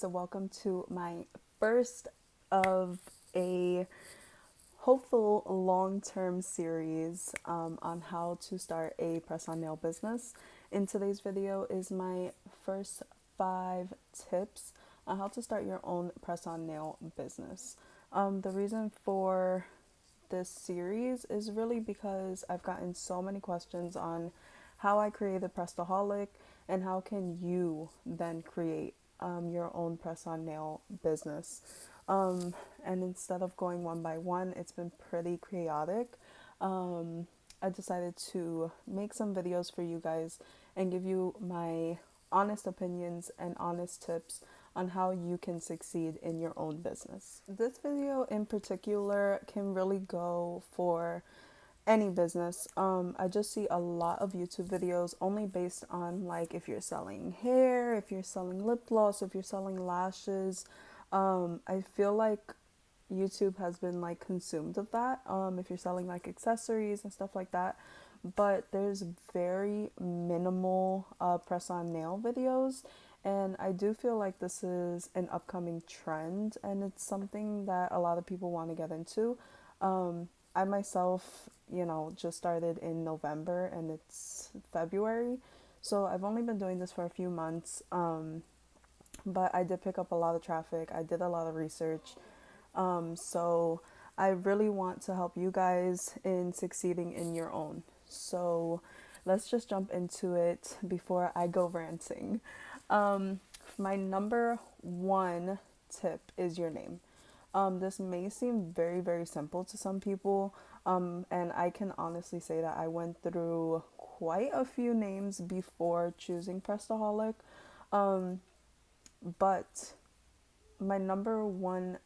Welcome to my first of a hopeful long-term series on how to start a press-on nail business. In today's video is my first 5 tips on how to start your own press-on nail business. The reason for this series is really because I've gotten so many questions on how I created Pressedaholic and how can you then create your own press-on nail business. And instead of going one by one, it's been pretty chaotic. I decided to make some videos for you guys and give you my honest opinions and honest tips on how you can succeed in your own business. This video in particular can really go for any business. I just see a lot of YouTube videos only based on like if you're selling hair, if you're selling lip gloss, if you're selling lashes. I feel like YouTube has been like consumed of that. If you're selling like accessories and stuff like that, but there's very minimal press-on nail videos, and I do feel like this is an upcoming trend, and it's something that a lot of people want to get into. I myself, just started in November and it's February, so I've only been doing this for a few months. But I did pick up a lot of traffic. I did a lot of research. So I really want to help you guys in succeeding in your own. So let's just jump into it before I go ranting. My number 1 tip is your name. This may seem very, very simple to some people. And I can honestly say that I went through quite a few names before choosing Pressedaholic. But my number one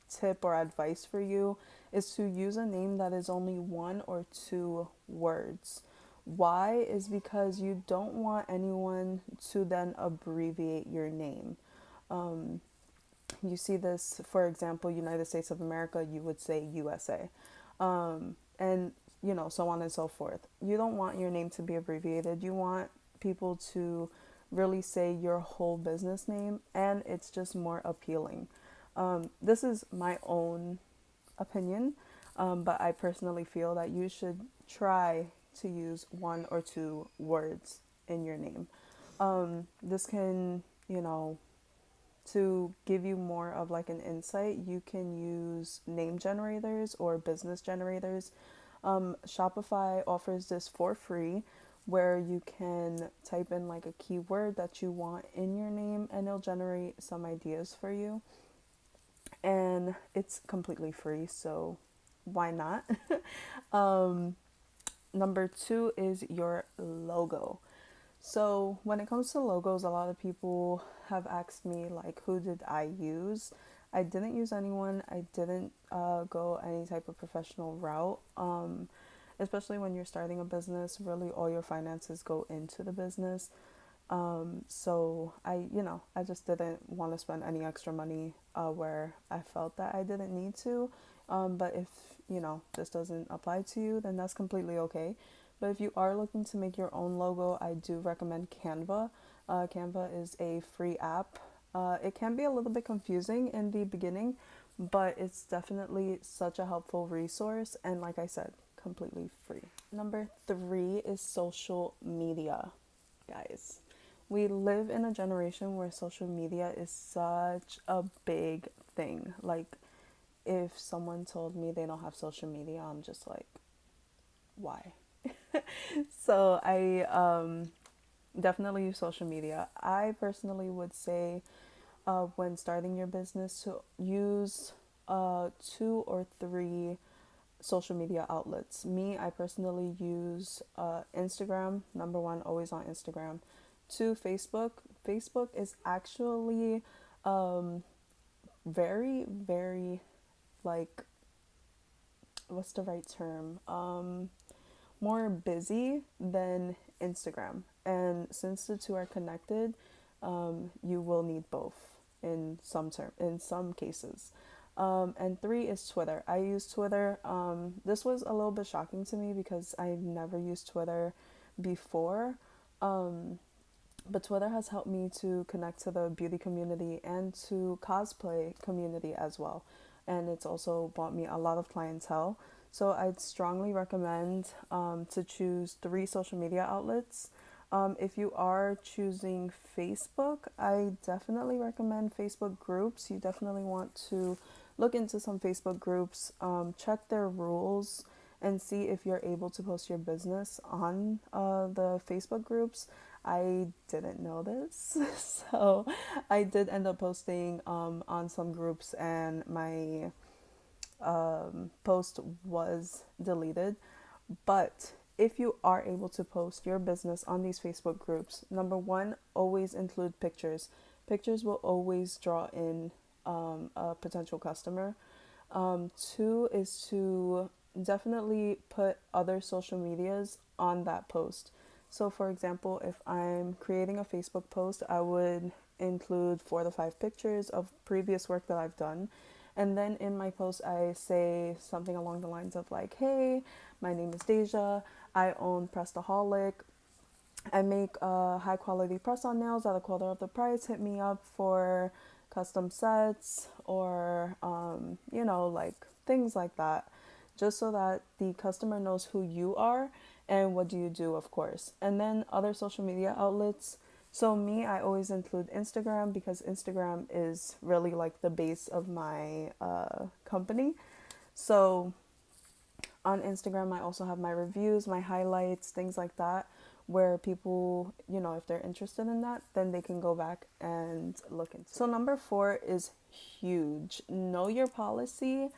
tip or advice for you is to use a name that is only 1 or 2 words. Why is because you don't want anyone to then abbreviate your name. You see this, for example, United States of America, you would say USA. And so on and so forth. You don't want your name to be abbreviated. You want people to really say your whole business name, and it's just more appealing. This is my own opinion, but I personally feel that you should try to use 1 or 2 words in your name. This can, to give you more of like an insight, you can use name generators or business generators. Shopify offers this for free, where you can type in like a keyword that you want in your name and it'll generate some ideas for you. And it's completely free, so why not? Number 2 is your logo. So when it comes to logos, a lot of people have asked me like, who did I use? I didn't use anyone. I didn't go any type of professional route. Especially when you're starting a business, really all your finances go into the business. So I just didn't want to spend any extra money where I felt that I didn't need to. But if, this doesn't apply to you, then that's completely okay. But if you are looking to make your own logo, I do recommend Canva. Canva is a free app. It can be a little bit confusing in the beginning, but it's definitely such a helpful resource. And like I said, completely free. Number 3 is social media, guys. We live in a generation where social media is such a big thing. Like, if someone told me they don't have social media, I'm just like, why? So I definitely use social media. I personally would say when starting your business to use 2 or 3 social media outlets. Me, I personally use Instagram, number 1, always on Instagram. 2, Facebook. Facebook is actually very, very, like, what's the right term? More busy than Instagram. And since the 2 are connected, you will need both in some cases. And 3 is Twitter. I use Twitter. This was a little bit shocking to me because I've never used Twitter before. But Twitter has helped me to connect to the beauty community and to cosplay community as well. And it's also brought me a lot of clientele. So I'd strongly recommend to choose 3 social media outlets. If you are choosing Facebook, I definitely recommend Facebook groups. You definitely want to look into some Facebook groups, check their rules, and see if you're able to post your business on the Facebook groups. I didn't know this, so I did end up posting on some groups, and my post was deleted. But if you are able to post your business on these Facebook groups, number one, always include pictures. Pictures will always draw in a potential customer. Two is to definitely put other social medias on that post. So, for example, if I'm creating a Facebook post, I would include 4 to 5 pictures of previous work that I've done. And then in my post, I say something along the lines of like, hey, my name is Deja. I own Pressedaholic. I make high quality press on nails at a quarter of the price. Hit me up for custom sets or, like things like that. Just so that the customer knows who you are and what do you do, of course. And then other social media outlets. So me, I always include Instagram because Instagram is really like the base of my company. So on Instagram, I also have my reviews, my highlights, things like that, where people, if they're interested in that, then they can go back and look into. So number 4 is huge. Know your policy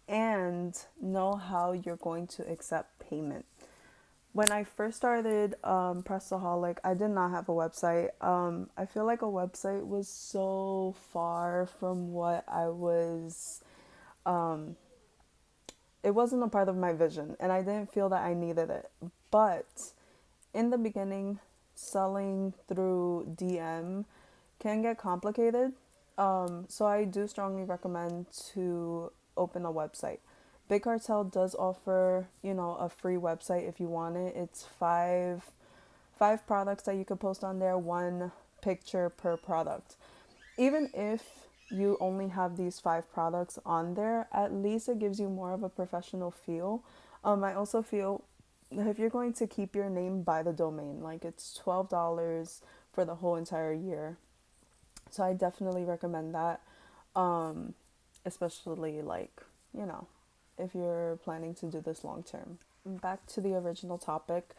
and know how you're going to accept payment. When I first started Pressedaholic, I did not have a website. I feel like a website was so far from what I was it wasn't a part of my vision, and I didn't feel that I needed it. But in the beginning, selling through DM can get complicated. So I do strongly recommend to open a website. Big Cartel does offer, a free website if you want it. It's five products that you could post on there, 1 picture per product. Even if you only have these 5 products on there, at least it gives you more of a professional feel. I also feel that if you're going to keep your name by the domain, like it's $12 for the whole entire year. So I definitely recommend that, especially if you're planning to do this long term. Back to the original topic.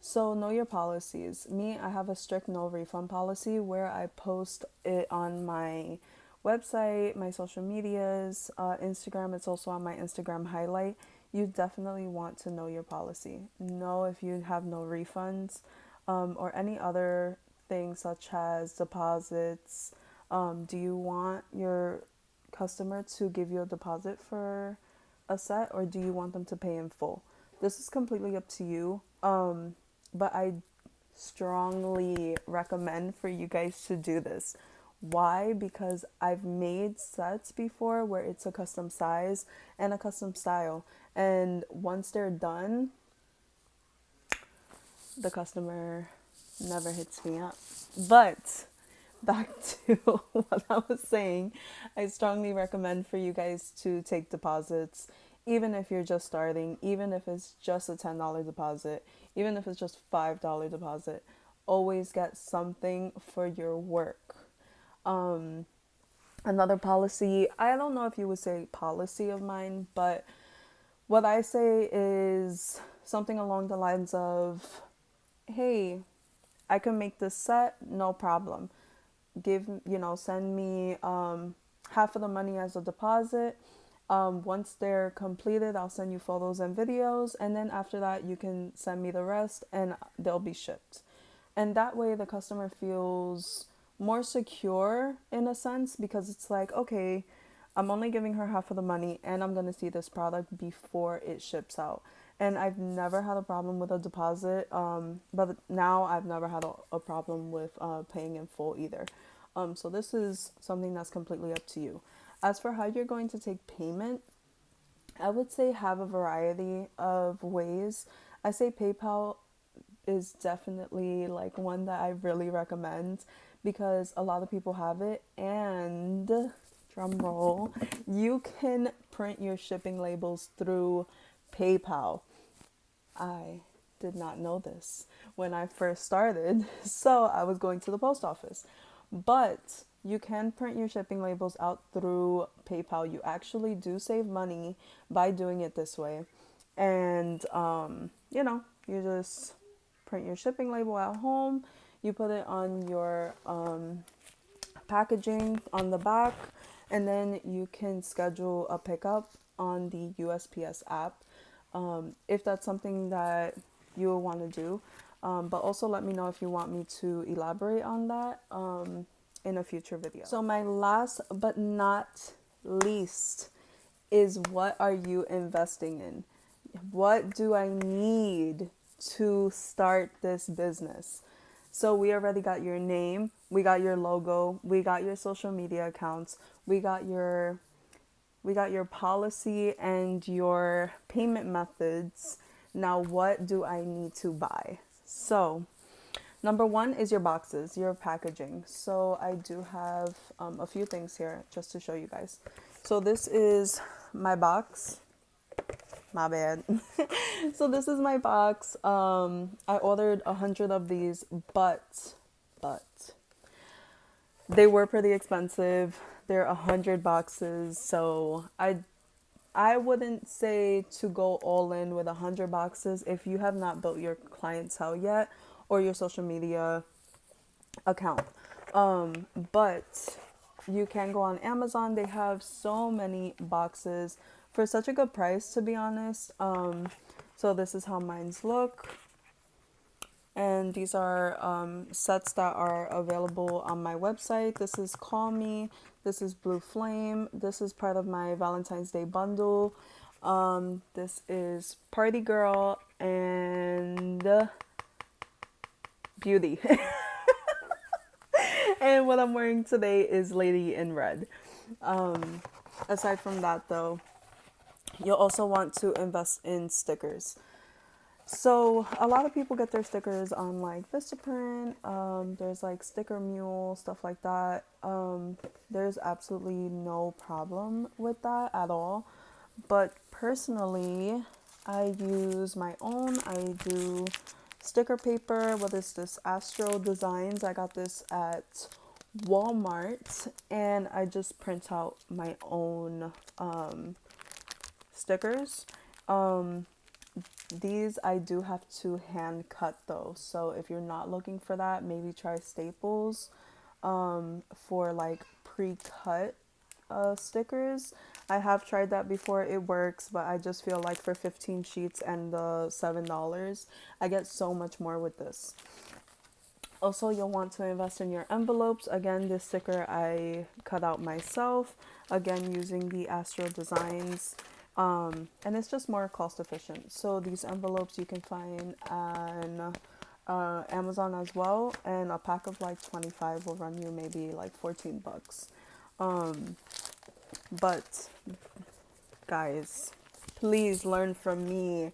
So know your policies. Me, I have a strict no refund policy where I post it on my website, my social medias, Instagram. It's also on my Instagram highlight. You definitely want to know your policy. Know if you have no refunds or any other things such as deposits. Do you want your customer to give you a deposit for a set, or do you want them to pay in full? This is completely up to you. But I strongly recommend for you guys to do this. Why? Because I've made sets before where it's a custom size and a custom style. And once they're done, the customer never hits me up. But back to what I was saying, I strongly recommend for you guys to take deposits, even if you're just starting, even if it's just a $10 deposit, even if it's just $5 deposit. Always get something for your work. Another policy, I don't know if you would say policy of mine, but what I say is something along the lines of, hey, I can make this set, no problem. Send me half of the money as a deposit. Once they're completed, I'll send you photos and videos. And then after that, you can send me the rest and they'll be shipped. And that way the customer feels more secure in a sense, because it's like, okay, I'm only giving her half of the money and I'm going to see this product before it ships out. And I've never had a problem with a deposit, but now I've never had a problem with paying in full either. So this is something that's completely up to you. As for how you're going to take payment, I would say have a variety of ways. I say PayPal is definitely like one that I really recommend because a lot of people have it. And drum roll, you can print your shipping labels through PayPal. I did not know this when I first started, so I was going to the post office. But you can print your shipping labels out through PayPal. You actually do save money by doing it this way. And, you just print your shipping label at home, you put it on your packaging on the back, and then you can schedule a pickup on the USPS app if that's something that you want to do. But also let me know if you want me to elaborate on that in a future video. So my last but not least is, what are you investing in? What do I need to start this business? So we already got your name, we got your logo, we got your social media accounts, we got your policy and your payment methods. Now, what do I need to buy? So, number one is your boxes, your packaging. So, I do have a few things here just to show you guys. So, this is my box. My bad. So, this is my box. I ordered 100 of these, but they were pretty expensive. They're 100 boxes, so I wouldn't say to go all in with 100 boxes if you have not built your clientele yet or your social media account. But you can go on Amazon. They have so many boxes for such a good price, to be honest. So this is how mine's look. And these are sets that are available on my website. This is Call Me. This is Blue Flame. This is part of my Valentine's Day bundle. This is Party Girl and Beauty. And what I'm wearing today is Lady in Red. Aside from that, though, you'll also want to invest in stickers. So a lot of people get their stickers on like Vistaprint. There's like Sticker Mule, stuff like that. There's absolutely no problem with that at all. But personally, I use my own. I do sticker paper. What is this? Astro Designs. I got this at Walmart, and I just print out my own stickers. These I do have to hand cut though, so if you're not looking for that, maybe try Staples for like pre-cut stickers. I have tried that before, it works, but I just feel like for 15 sheets and the $7, I get so much more with this. Also, you'll want to invest in your envelopes. Again, this sticker I cut out myself, again using the Astro Designs. And it's just more cost efficient. So these envelopes you can find on Amazon as well, and a pack of like 25 will run you maybe like 14 bucks. But guys, please learn from me.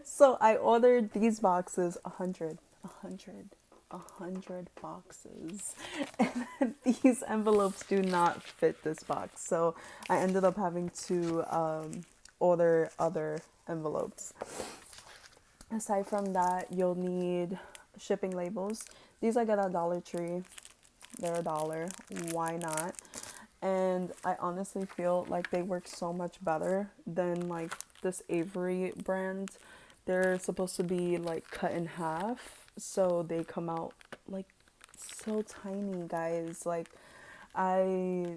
So I ordered these boxes, 100 boxes, and these envelopes do not fit this box, so I ended up having to order other envelopes. Aside from that, you'll need shipping labels. These I got at Dollar Tree. They're $1. Why not? And I honestly feel like they work so much better than like this Avery brand. They're supposed to be like cut in half, so they come out like so tiny, guys. Like I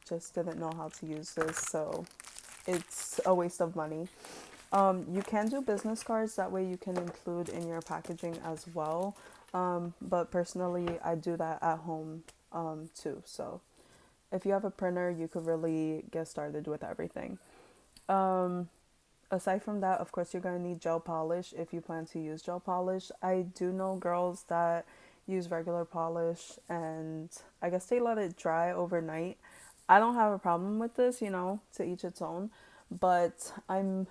just didn't know how to use this, so it's a waste of money. You can do business cards, that way you can include in your packaging as well. But personally, I do that at home too. So if you have a printer, you could really get started with everything. Aside from that, of course, you're going to need gel polish if you plan to use gel polish. I do know girls that use regular polish, and I guess they let it dry overnight. I don't have a problem with this, to each its own, but I'm,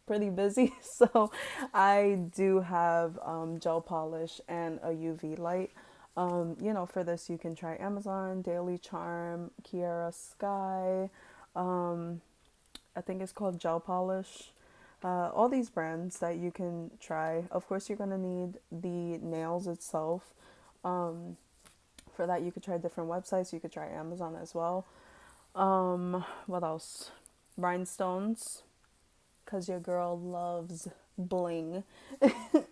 pretty busy. So I do have gel polish and a UV light. For this, you can try Amazon, Daily Charm, Kiara Sky. Um, I think it's called gel polish. All these brands that you can try. Of course, you're gonna need the nails itself. Um, for that, you could try different websites. You could try Amazon as well. What else? Rhinestones, because your girl loves bling.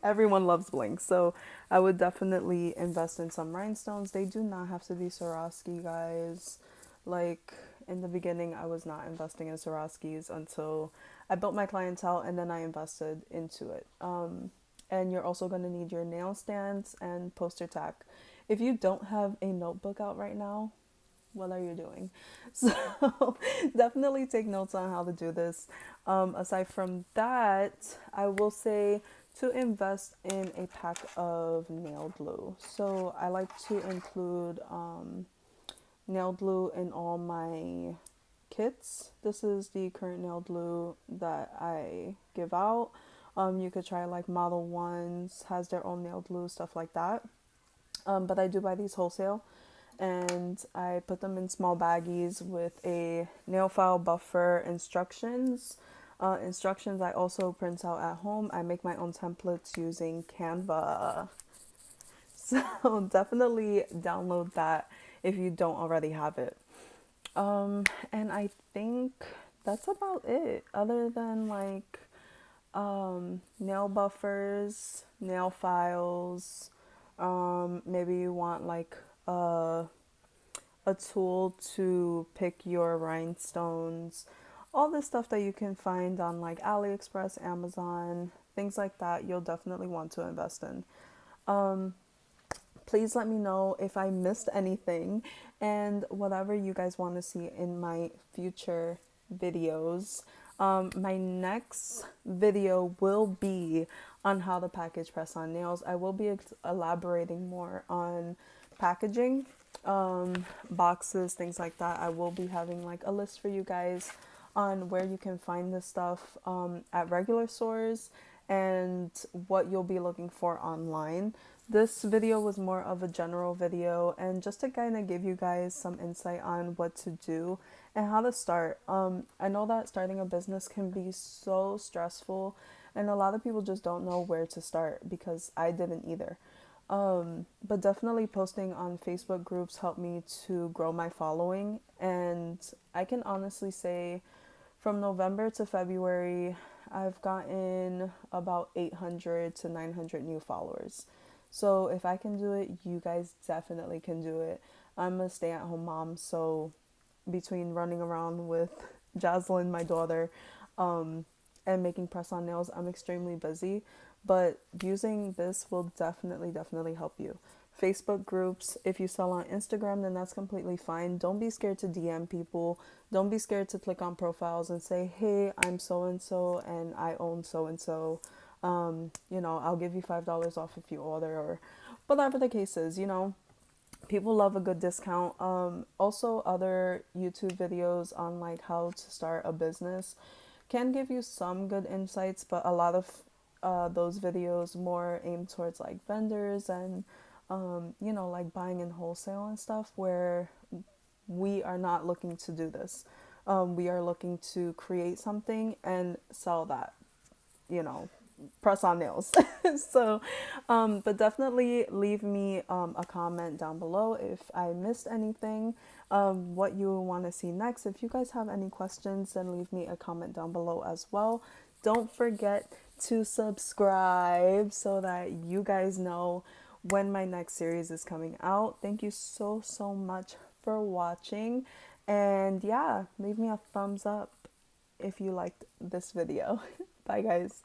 Everyone loves bling. So I would definitely invest in some rhinestones. They do not have to be Swarovski, guys. Like in the beginning, I was not investing in Swarovskis until I built my clientele and then I invested into it. And you're also going to need your nail stands and poster tack. If you don't have a notebook out right now, what are you doing? So definitely take notes on how to do this. Aside from that, I will say to invest in a pack of nail glue. So I like to include nail glue in all my kits. This is the current nail glue that I give out. You could try like Model Ones, has their own nail glue, stuff like that. But I do buy these wholesale and I put them in small baggies with a nail file buffer instructions. Instructions I also print out at home. I make my own templates using Canva. So definitely download that if you don't already have it. And I think that's about it. Other than like nail buffers, nail files, maybe you want like a tool to pick your rhinestones, all this stuff that you can find on like AliExpress, Amazon, things like that, you'll definitely want to invest in. Um, Please let me know if I missed anything and whatever you guys want to see in my future videos. My next video will be on how to package press on nails. I will be elaborating more on packaging, boxes, things like that. I will be having like a list for you guys on where you can find this stuff at regular stores and what you'll be looking for online. This video was more of a general video and just to kind of give you guys some insight on what to do and how to start. I know that starting a business can be so stressful and a lot of people just don't know where to start because I didn't either. But definitely posting on Facebook groups helped me to grow my following, and I can honestly say from November to February, I've gotten about 800 to 900 new followers. So if I can do it, you guys definitely can do it. I'm a stay-at-home mom, so between running around with Jaslyn, my daughter, and making press-on nails, I'm extremely busy. But using this will definitely help you. Facebook groups, if you sell on Instagram, then that's completely fine. Don't be scared to DM people. Don't be scared to click on profiles and say, hey, I'm so and so and I own so and so. I'll give you $5 off if you order, or whatever the case is, people love a good discount. Also, other YouTube videos on like how to start a business can give you some good insights, but a lot of those videos more aimed towards like vendors and like buying in wholesale and stuff, where we are not looking to do this. We are looking to create something and sell that, you know, press on nails. So, but definitely leave me a comment down below if I missed anything, what you want to see next. If you guys have any questions, then leave me a comment down below as well. Don't forget to subscribe so that you guys know when my next series is coming out. Thank you so much for watching, and yeah, leave me a thumbs up if you liked this video. Bye guys.